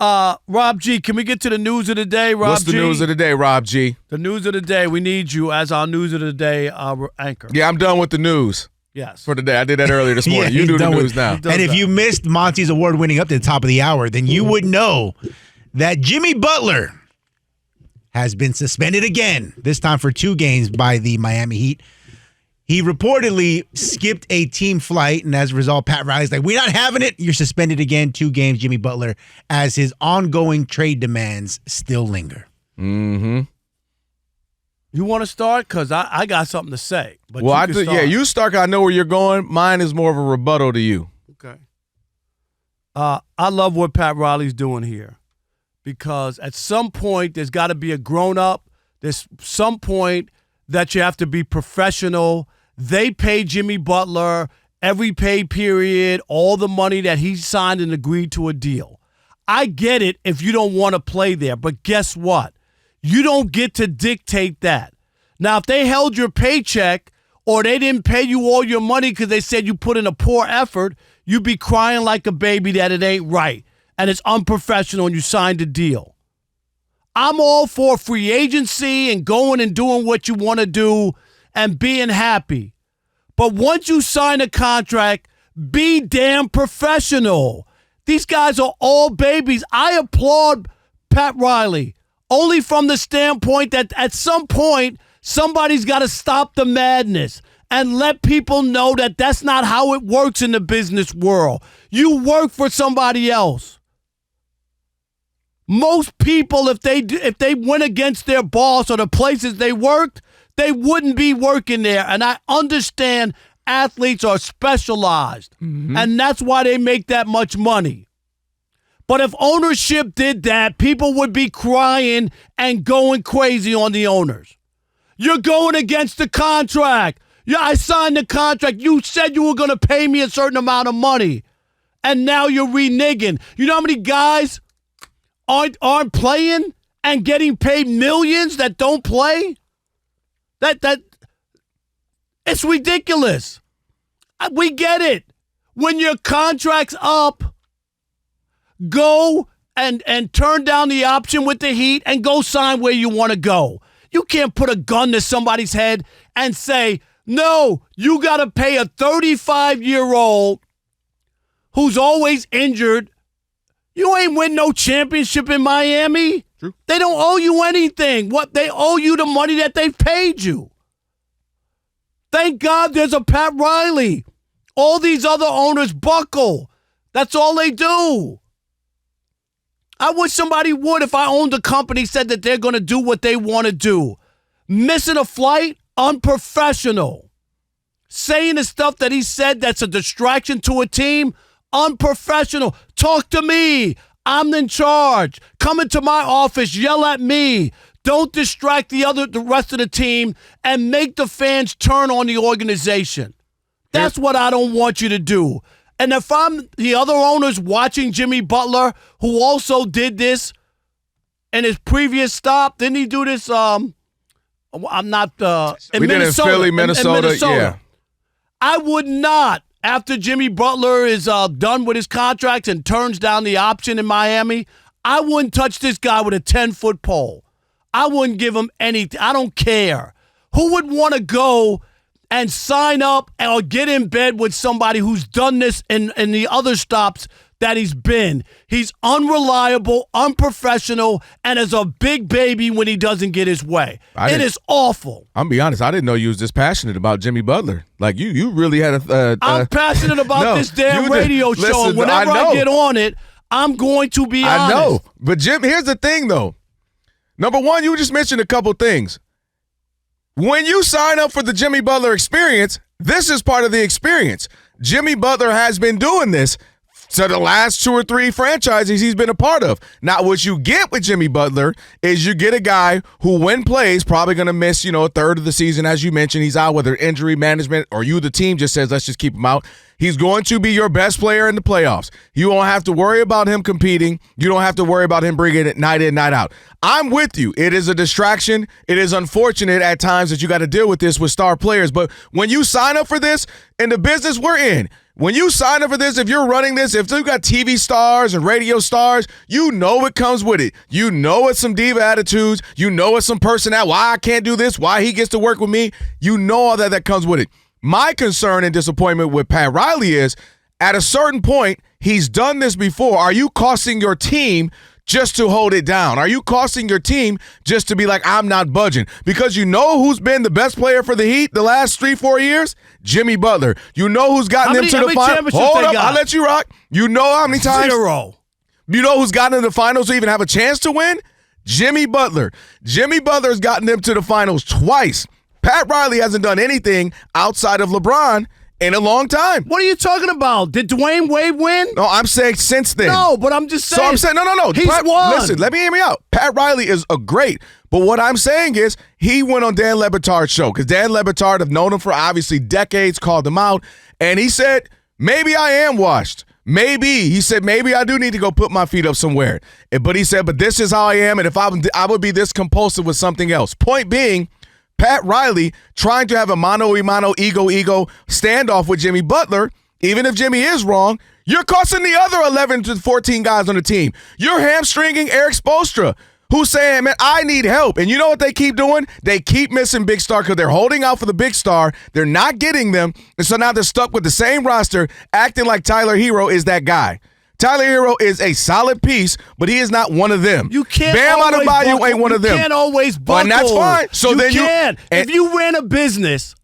Rob G, can we get to the news of the day, Rob G? What's the news of the day, Rob G? The news of the day. We need you as our news of the day anchor. Yeah, I'm done with the news. Yes. For the day. I did that earlier this morning. You do the news now. And if you missed Monty's award-winning up to the top of the hour, then you would know that Jimmy Butler has been suspended again, this time for 2 games by the Miami Heat. He reportedly skipped a team flight, and as a result, Pat Riley's like, we're not having it. You're suspended again, 2 games, Jimmy Butler, as his ongoing trade demands still linger. Mm-hmm. You want to start? Because I got something to say. But well, you start. I know where you're going. Mine is more of a rebuttal to you. Okay. I love what Pat Riley's doing here because at some point there's got to be a grown-up. There's some point that you have to be professional. They pay Jimmy Butler every pay period, all the money that he signed and agreed to a deal. I get it if you don't want to play there, but guess what? You don't get to dictate that. Now, if they held your paycheck or they didn't pay you all your money because they said you put in a poor effort, you'd be crying like a baby that it ain't right and it's unprofessional and you signed a deal. I'm all for free agency and going and doing what you want to do and being happy. But once you sign a contract, be damn professional. These guys are all babies. I applaud Pat Riley. Only from the standpoint that at some point, somebody's got to stop the madness and let people know that that's not how it works in the business world. You work for somebody else. Most people, if they went against their boss or the places they worked, they wouldn't be working there. And I understand athletes are specialized, and that's why they make that much money. But if ownership did that, people would be crying and going crazy on the owners. You're going against the contract. Yeah, I signed the contract. You said you were going to pay me a certain amount of money. And now you're reneging. You know how many guys aren't playing and getting paid millions that don't play? That it's ridiculous. We get it. When your contract's up, go and turn down the option with the Heat and go sign where you want to go. You can't put a gun to somebody's head and say, no, you got to pay a 35-year-old who's always injured. You ain't win no championship in Miami. True. They don't owe you anything. What they owe you the money that they've paid you. Thank God there's a Pat Riley. All these other owners buckle. That's all they do. I wish somebody would, if I owned a company, said that they're going to do what they want to do. Missing a flight, unprofessional. Saying the stuff that he said that's a distraction to a team, unprofessional. Talk to me. I'm in charge. Come into my office, yell at me. Don't distract the rest of the team and make the fans turn on the organization. That's what I don't want you to do. And if I'm the other owners watching Jimmy Butler, who also did this in his previous stop, didn't he do this? I'm not in we Minnesota. did in Philly, Minnesota. In Minnesota. Yeah. I would not, after Jimmy Butler is done with his contract and turns down the option in Miami, I wouldn't touch this guy with a 10-foot pole. I wouldn't give him anything. I don't care. Who would want to go and sign up or get in bed with somebody who's done this in the other stops that he's been? He's unreliable, unprofessional, and is a big baby when he doesn't get his way. It is awful. I'm gonna be honest. I didn't know you was this passionate about Jimmy Butler. Like you really had a. I'm passionate about this damn radio show. Listen, And whenever I get on it, I'm going to be honest. I know, but Jim, here's the thing though. Number one, you just mentioned a couple things. When you sign up for the Jimmy Butler experience, this is part of the experience. Jimmy Butler has been doing this to the last 2 or 3 franchises he's been a part of. Now, what you get with Jimmy Butler is you get a guy who, when plays, probably going to miss, a third of the season. As you mentioned, he's out, whether injury management or you, the team, just says, let's just keep him out. He's going to be your best player in the playoffs. You won't have to worry about him competing. You don't have to worry about him bringing it night in, night out. I'm with you. It is a distraction. It is unfortunate at times that you got to deal with this with star players. But when you sign up for this in the business we're in, when you sign up for this, if you're running this, if you got TV stars and radio stars, you know it comes with it. You know it's some diva attitudes. You know it's some personality. Why I can't do this, why he gets to work with me. You know all that comes with it. My concern and disappointment with Pat Riley is at a certain point, he's done this before. Are you costing your team just to hold it down? Are you costing your team just to be like, I'm not budging? Because you know who's been the best player for the Heat the last 3-4 years? Jimmy Butler. You know who's gotten them to the finals? Hold up, I'll let you rock. You know how many times? 0. You know who's gotten in the finals to even have a chance to win? Jimmy Butler. Jimmy Butler's gotten them to the finals twice. Pat Riley hasn't done anything outside of LeBron in a long time. What are you talking about? Did Dwayne Wade win? No, I'm saying since then. No, but I'm just saying. So I'm saying, no. He's won. Listen, let me hear me out. Pat Riley is a great. But what I'm saying is he went on Dan Le Batard's show because Dan Le Batard have known him for obviously decades, called him out, and he said, maybe I am washed. Maybe. He said, maybe I do need to go put my feet up somewhere. But he said, but this is how I am, and if I would be this compulsive with something else. Point being, Pat Riley trying to have a mano-a-mano, ego standoff with Jimmy Butler, even if Jimmy is wrong, you're costing the other 11 to 14 guys on the team. You're hamstringing Eric Spoelstra, who's saying, man, I need help. And you know what they keep doing? They keep missing big star because they're holding out for the big star. They're not getting them. And so now they're stuck with the same roster, acting like Tyler Hero is that guy. Tyler Hero is a solid piece, but he is not one of them. You can't Bam always Adebayo buckle. ain't one of them. You can't always buckle. And that's fine. So then you can. If you ran a business,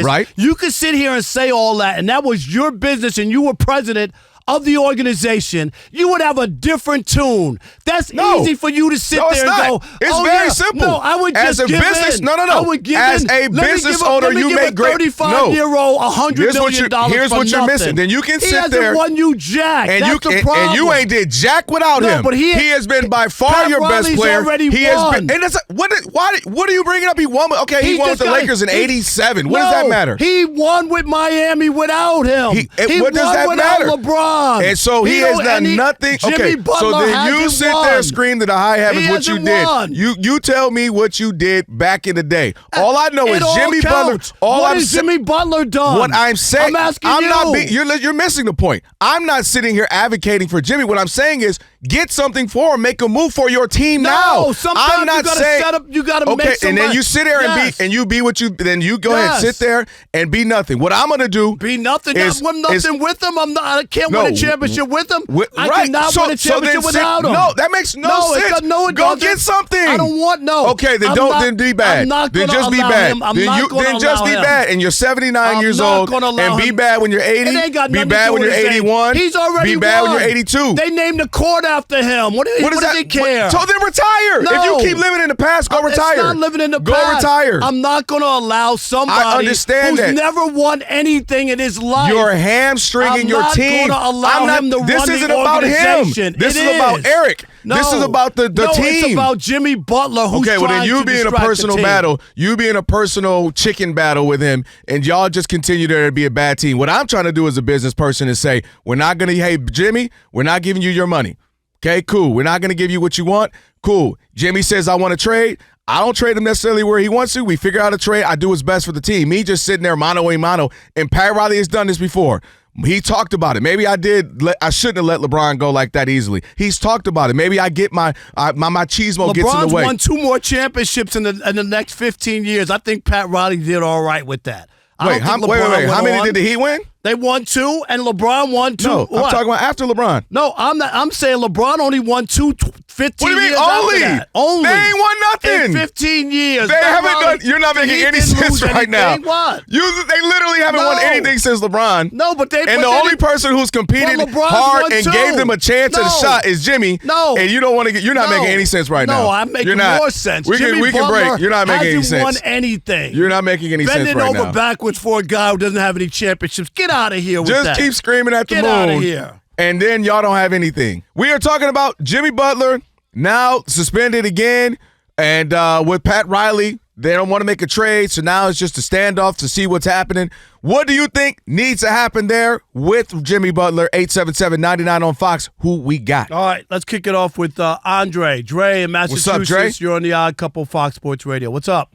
right, you could sit here and say all that, and that was your business, and you were president of the organization, you would have a different tune. That's easy for you to sit there and go, it's very simple. No, I would just as a give business, in. No. I would give as in. a business owner, you make great. 35-year-old, $100 million. Here's what you're missing. Then you can sit there. He hasn't won you jack. And That's the problem. And you ain't did jack without him. But he has been by far Pat your Riley's best player. Already he won. has been. And it's what are you bringing up? He won. Okay, he won with the Lakers in '87. What does that matter? He won with Miami without him. What does that matter? LeBron. And so he has done nothing. Jimmy Butler so then you sit there and scream to the high heavens what you did. You tell me what you did back in the day. All I know is Jimmy Butler. What has Jimmy Butler done? What I'm saying, I'm asking you. You're missing the point. I'm not sitting here advocating for Jimmy. What I'm saying is get something for him, make a move for your team now. No, sometimes I'm not you gotta saying, set up. You got to make. And then you sit there and you be what you. Then you go ahead, sit there and be nothing. What I'm gonna do, be nothing. I won nothing with him. I can't win a championship with him. I cannot win a championship without him. No, that makes no sense. Go get something. I don't want Okay, then then be bad. I'm not then just be bad. Then just be bad. And you're 79 years old. And be bad when you're 80. Be bad when you're 81. He's already be bad won. when you're 82. They named the court after him. What does he care? So then retire. No. If you keep living in the past, go retire. It's not living in the go past. Retire. I'm not going to allow somebody who's never won anything in his life. You're hamstringing your team. I'm not going to allow him to run the This isn't about him. This is about Eric. No. This is about the team. It's about Jimmy Butler, who's okay, well then you be in a personal battle. You be in a personal chicken battle with him, and y'all just continue to be a bad team. What I'm trying to do as a business person is say, we're not going to, hey, Jimmy, we're not giving you your money. Okay, cool. We're not going to give you what you want. Cool. Jimmy says, I want to trade. I don't trade him necessarily where he wants to. We figure out a trade. I do what's best for the team. Me just sitting there mano-a-mano, and Pat Riley has done this before. He talked about it. Maybe I shouldn't have let LeBron go like that easily. He's talked about it. Maybe I get my machismo gets in the way. LeBron's won 2 more championships in the next 15 years. I think Pat Riley did all right with that. Wait, how many did the Heat win? They won 2, and LeBron won 2. No, I'm talking about after LeBron. No, I'm not. I'm saying LeBron only won 2 15 what do you mean, years only? after that. Only. They ain't won nothing. In 15 years. They haven't done. You're not making any sense right now. What? They literally haven't won anything since LeBron. No, but they. And the only person who's competed hard and gave them a chance at a shot is Jimmy. No. And you don't want to get. You're not making any sense right now. No, I'm making more sense. We can break. You're not making any sense. Won anything. You're not making any sense right now. Bending over backwards for a guy who doesn't have any championships. Get out of here with that. Just keep screaming at the moon. Get out of here. And then y'all don't have anything. We are talking about Jimmy Butler now suspended again. And with Pat Riley, they don't want to make a trade, so now it's just a standoff to see what's happening. What do you think needs to happen there with Jimmy Butler? 877-99 on Fox. Who we got? All right, let's kick it off with Andre. Dre in Massachusetts. What's up, Dre? You're on the Odd Couple Fox Sports Radio. What's up?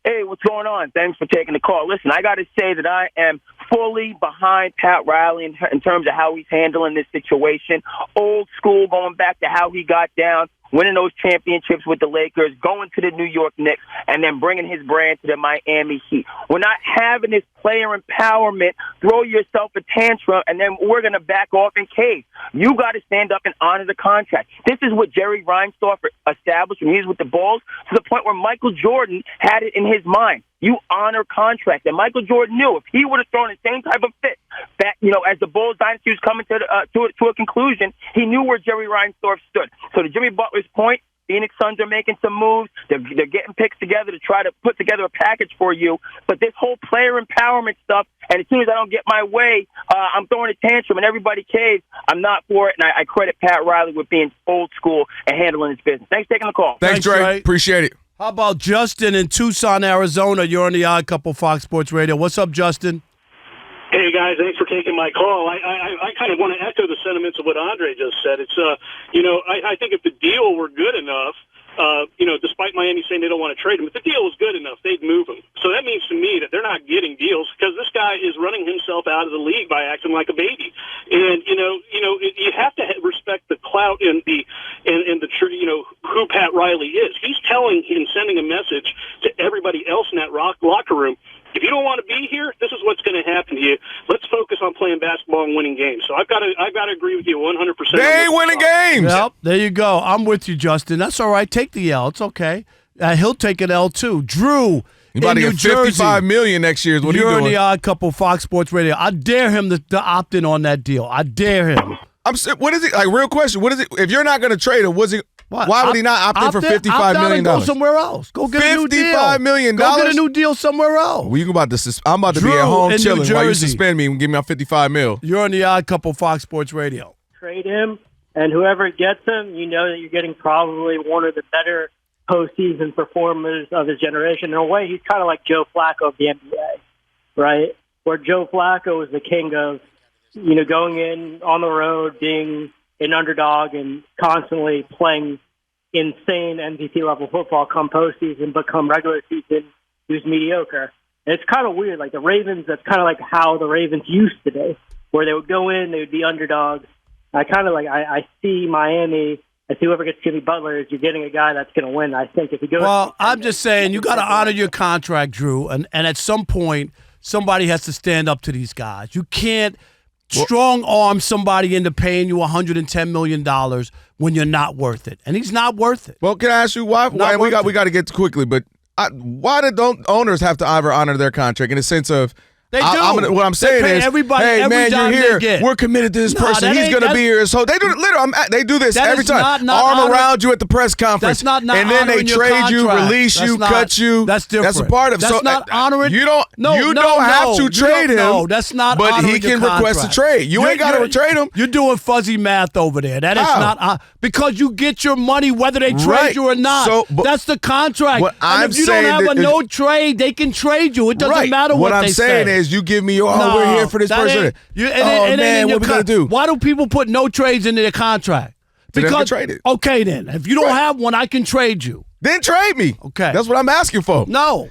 Hey, what's going on? Thanks for taking the call. Listen, I got to say that I am fully behind Pat Riley in terms of how he's handling this situation. Old school, going back to how he got down, winning those championships with the Lakers, going to the New York Knicks, and then bringing his brand to the Miami Heat. We're not having this player empowerment, throw yourself a tantrum, and then we're going to back off and cave. You got to stand up and honor the contract. This is what Jerry Reinsdorf established when he was with the Bulls, to the point where Michael Jordan had it in his mind. You honor contract. And Michael Jordan knew if he would have thrown the same type of fit that, as the Bulls dynasty was coming to a conclusion, he knew where Jerry Reinsdorf stood. So to Jimmy Butler's point, Phoenix Suns are making some moves. They're getting picks together to try to put together a package for you. But this whole player empowerment stuff, and as soon as I don't get my way, I'm throwing a tantrum and everybody caves. I'm not for it, and I credit Pat Riley with being old school and handling his business. Thanks for taking the call. Thanks, Dre. Appreciate it. How about Justin in Tucson, Arizona? You're on the Odd Couple Fox Sports Radio. What's up, Justin? Hey, guys, thanks for taking my call. I kind of want to echo the sentiments of what Andre just said. It's, I think if the deal were good enough, despite Miami saying they don't want to trade him, if the deal was good enough, they'd move him. So that means to me that they're not getting deals because this guy is running himself out of the league by acting like a baby. And, you have to respect the clout and who Pat Riley is. He's telling and sending a message to everybody else in that locker room. If you don't want to be here, this is what's going to happen to you. Let's focus on playing basketball and winning games. So I've got to agree with you 100%. They ain't winning games. Yep, there you go. I'm with you, Justin. That's all right. Take the L. It's okay. He'll take an L too. Drew, you about to get $55 million next year. Is what you're doing? On the Odd Couple Fox Sports Radio. I dare him to opt in on that deal. I dare him. What is it? Like, real question. What is it? If you're not going to trade him, why would he not opt in for $55 million? Go somewhere else. Go get a new deal. $55 million? Go get a new deal somewhere else. Well, I'm about to be at home chilling while you suspend me and give me my $55 million. You're on the Odd Couple Fox Sports Radio. Trade him, and whoever gets him, you know that you're getting probably one of the better postseason performers of his generation. In a way, he's kind of like Joe Flacco of the NBA, right? Where Joe Flacco was the king of, going in on the road, being an underdog and constantly playing insane MVP-level football come postseason, but come regular season, he was mediocre. And it's kind of weird. Like the Ravens, that's kind of like how the Ravens used to be, where they would go in, they would be underdogs. I see Miami. I see whoever gets Jimmy Butler is you're getting a guy that's going to win. I think if he goes. Well, I'm just saying you got to honor your contract, Drew, and at some point somebody has to stand up to these guys. You can't strong arm somebody into paying you $110 million when you're not worth it, and he's not worth it. Well, can I ask you why we got to get quickly, but why don't owners have to honor their contract in the sense of? They do. What I'm saying is, hey, man, you're here. We're committed to this person. He's going to be here. So they do it literally. They do this every time. Arm around you at the press conference. That's not and then they trade you, release you, cut you. That's different. That's a part of it. That's not honoring. You don't have to trade him. No, that's not but honoring he can your request a contract. trade. You ain't got to trade him. You're doing fuzzy math over there. That is not because you get your money whether they trade you or not. So, that's the contract. And if you don't have a no trade, they can trade you. It doesn't matter what they say. What I'm saying is you give me your we're here for this person. Man, what we gonna do? Why do people put no trades into their contract? Because trade it. Okay, then if you don't have one, I can trade you. Then trade me. Okay, that's what I'm asking for. No.